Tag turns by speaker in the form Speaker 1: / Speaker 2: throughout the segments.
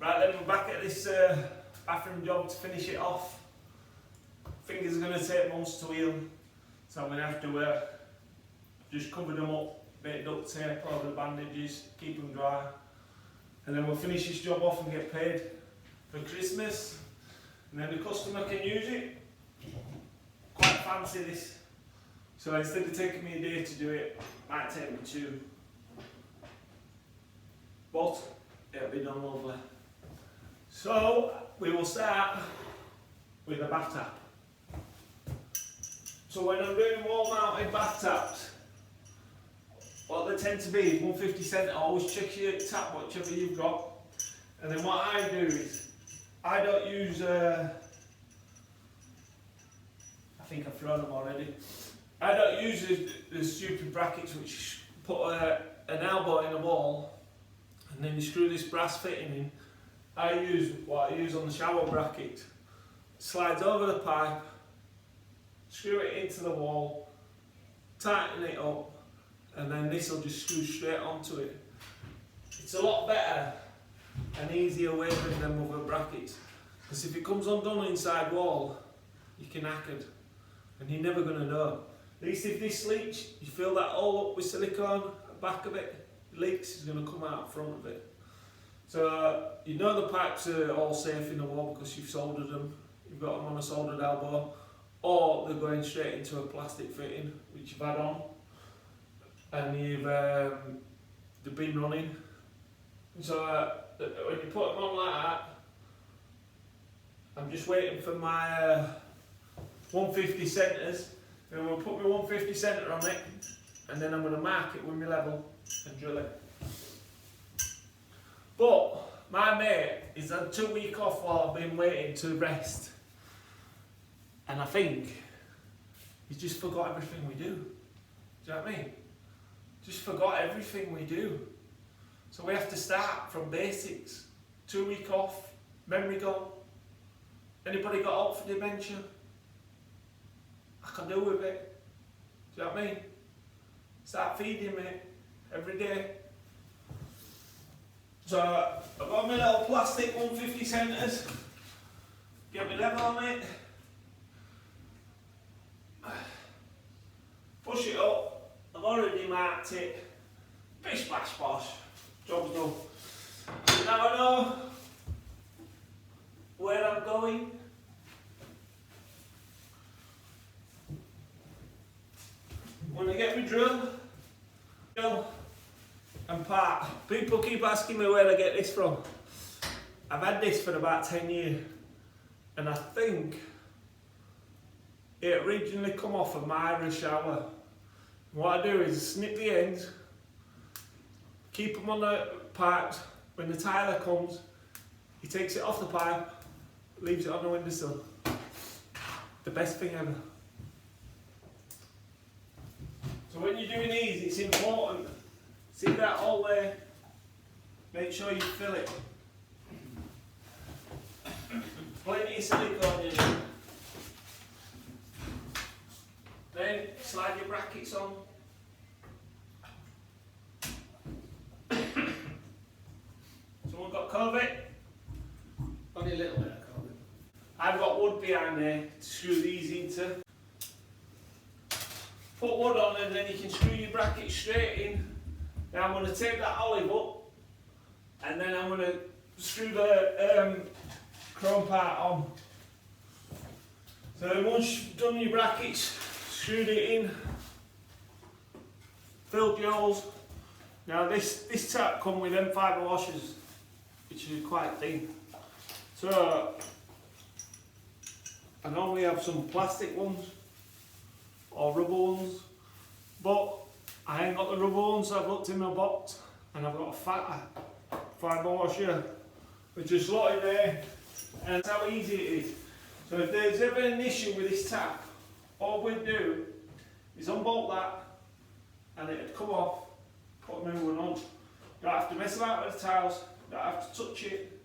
Speaker 1: Right then, we're back at this bathroom job to finish it off. Fingers are going to take months to heal, so I'm going to have to just cover them up, bit of duct tape over the bandages, keep them dry, and then we'll finish this job off and get paid for Christmas, and then the customer can use it. Quite fancy this, so instead of taking me a day to do it, might take me two, but it'll be done lovely. So we will start with a bath tap. So when I'm doing wall mounted bath taps, what they tend to be is 150 cent. Always check your tap, whichever you've got. And then what I do is, I don't use, I think I've thrown them already. I don't use the stupid brackets which put an elbow in a wall and then you screw this brass fitting in. I use what I use on the shower bracket. Slides over the pipe, screw it into the wall, tighten it up, and then this will just screw straight onto it. It's a lot better and easier way than them other brackets, because if it comes undone inside wall, you can hack it, and you're never going to know. At least if this leaks, you fill that all up with silicone at the back of it, it leaks, it's going to come out front of it. So you know the pipes are all safe in the wall because you've soldered them, you've got them on a soldered elbow, or they're going straight into a plastic fitting which you've had on and they've been running. So when you put them on like that, I'm just waiting for my 150 centres, and I'm going to put my 150 centre on it, and then I'm going to mark it with my level and drill it. But my mate is had 2 weeks off while I've been waiting to rest, and I think he's just forgot everything we do. Do you know what I mean? Just forgot everything we do. So we have to start from basics. 2 weeks off, memory gone. Anybody got out for dementia? I can do with it. Do you know what I mean? Start feeding me every day. So I've got my little plastic 150 centres, get my level on it, push it up, I've already marked it, bish bash bosh, job's done. Now I know where I'm going. When I get my drill and part. People keep asking me where I get this from. I've had this for about 10 years, and I think it originally come off of my shower. What I do is snip the ends, keep them on the pipes. When the tiler comes, he takes it off the pipe, leaves it on the windowsill. The best thing ever. So when you're doing these, it's important. See that hole there? Make sure you fill it. Plenty of silicone in it. Then slide your brackets on. Someone got COVID? Only a little bit of COVID. I've got wood behind there to screw these into. Put wood on and then you can screw your brackets straight in. Now I'm going to take that olive up and then I'm going to screw the chrome part on. So once you've done your brackets, screwed it in, filled your holes. Now this tap comes with them fibre washers, which is quite thin. So I normally have some plastic ones or rubber ones, but I ain't got the rubber ones, so I've looked in my box and I've got a fatter fibre washer which is slotted there, and that's how easy it is. So if there's ever an issue with this tap, all we do is unbolt that and it'd come off, put a new one on. You don't have to mess about with the tiles, you don't have to touch it,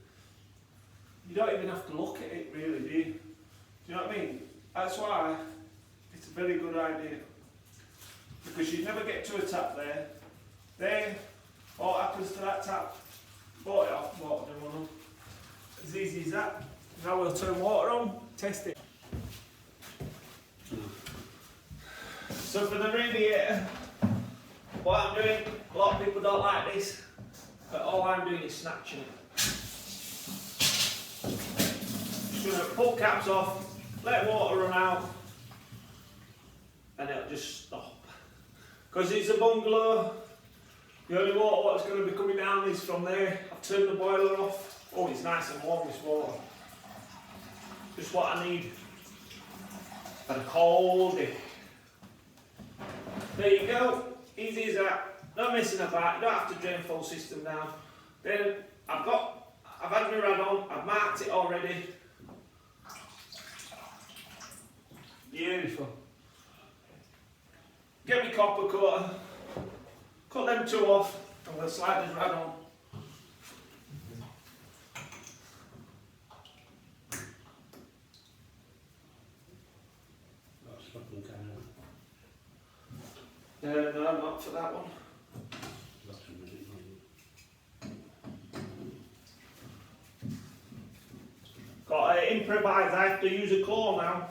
Speaker 1: you don't even have to look at it really, do you? Do you know what I mean? That's why it's a very good idea. Because you never get to a tap there. Then what happens to that tap? Bought it off, bought a new one. easy as that. Now we'll turn water on, test it. So for the radiator, what I'm doing, a lot of people don't like this, but all I'm doing is snatching it. Just going to pull caps off, let water run out, and it'll just stop. Because it's a bungalow, the only water that's going to be coming down is from there. I've turned the boiler off. Oh, it's nice and warm, this water. Just what I need for a cold day. There you go, easy as that. No messing about, you don't have to drain full system down. Then I've had my rad on, I've marked it already. Beautiful. Get me copper cutter, cut them two off, and we'll slide this rad on. No, not for that one. Got to improvise, I have to use a claw now.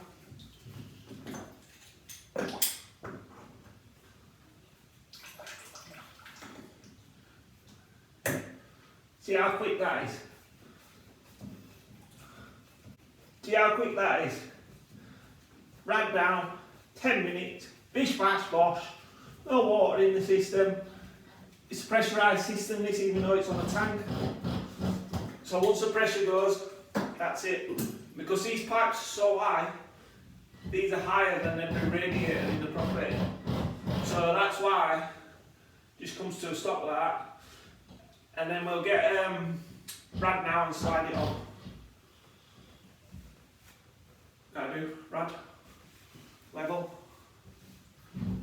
Speaker 1: See how quick that is? See how quick that is? Rag down, 10 minutes, bish bash bosh, no water in the system. It's a pressurised system this, even though it's on a tank. So once the pressure goes, that's it. Because these pipes are so high, these are higher than every radiator in the property. So that's why it just comes to a stop like that. And then we'll get rad now and slide it on. Gotta do rad, level,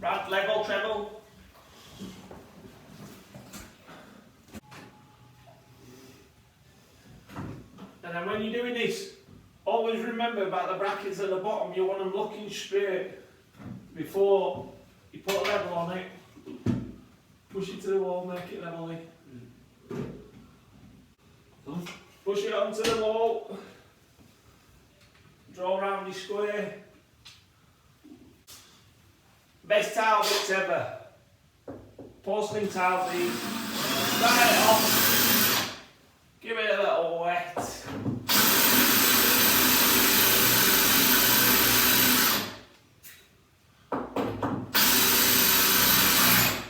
Speaker 1: rad, level, treble. And then when you're doing this, always remember about the brackets at the bottom, you want them looking straight before you put a level on it. Push it to the wall, make it level. Push it onto the wall, draw around your square. Best tile bits ever. Porcelain tile these. Dry it off. Give it a little wet.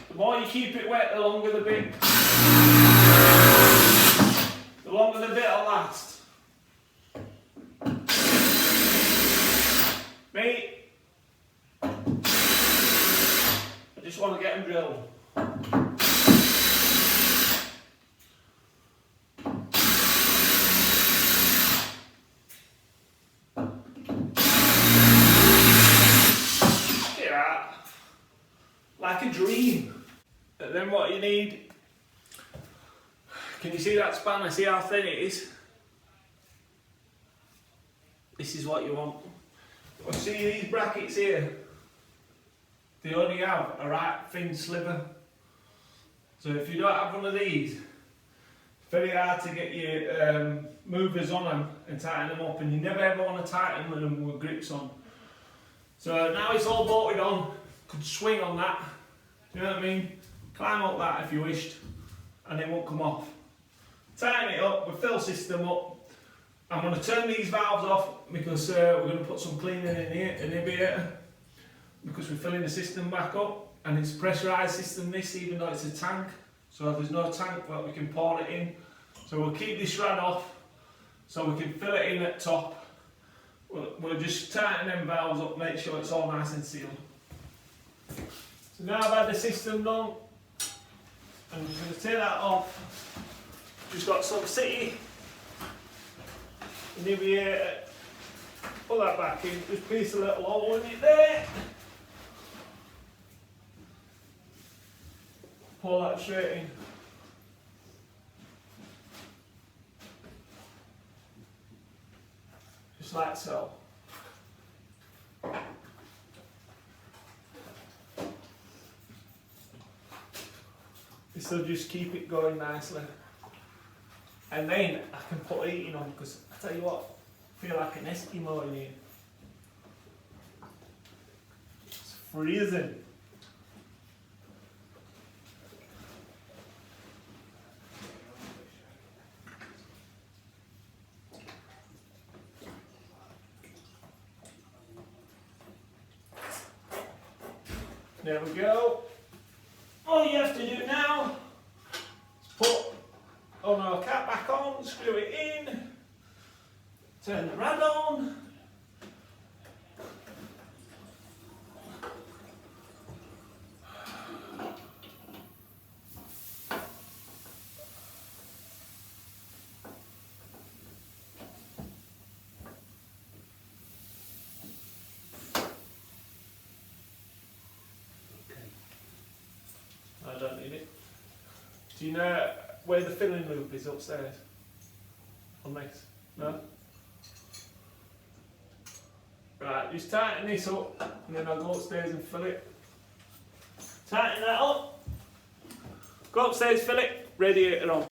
Speaker 1: The more you keep it wet, the longer the bit. The longer the bit will last. Me, I just want to get them drilled. Look at that. Like a dream. And then what you need, can you see that spanner? See how thin it is? This is what you want. Well, see these brackets here? They only have a right thin sliver. So if you don't have one of these, it's very hard to get your movers on them and tighten them up, and you never ever want to tighten them with grips on. So now it's all bolted on, could swing on that, do you know what I mean? Climb up that if you wished, and it won't come off. Tighten it up, we fill system up. I'm going to turn these valves off because we're going to put some cleaning in here, inhibitor, because we're filling the system back up, and it's a pressurised system this, even though it's a tank. So there's no tank, but we can pour it in. So we'll keep this rad off, so we can fill it in at top. We'll just tighten them valves up, make sure it's all nice and sealed. So now I've had the system done, I'm just going to take that off. Just got some city inhibitor, pull that back in, just piece a little hole in it there. Pull that straight in. Just like so. This will just keep it going nicely. And then I can put heating on, because I tell you what, I feel like an Eskimo in here. It's freezing. There we go. All you have to do now is put our cap back on, screw it in, turn the rad on. I don't need it. Do you know where the filling loop is upstairs? On this? No? Right, just tighten this up and then I'll go upstairs and fill it. Tighten that up. Go upstairs, fill it, radiator on.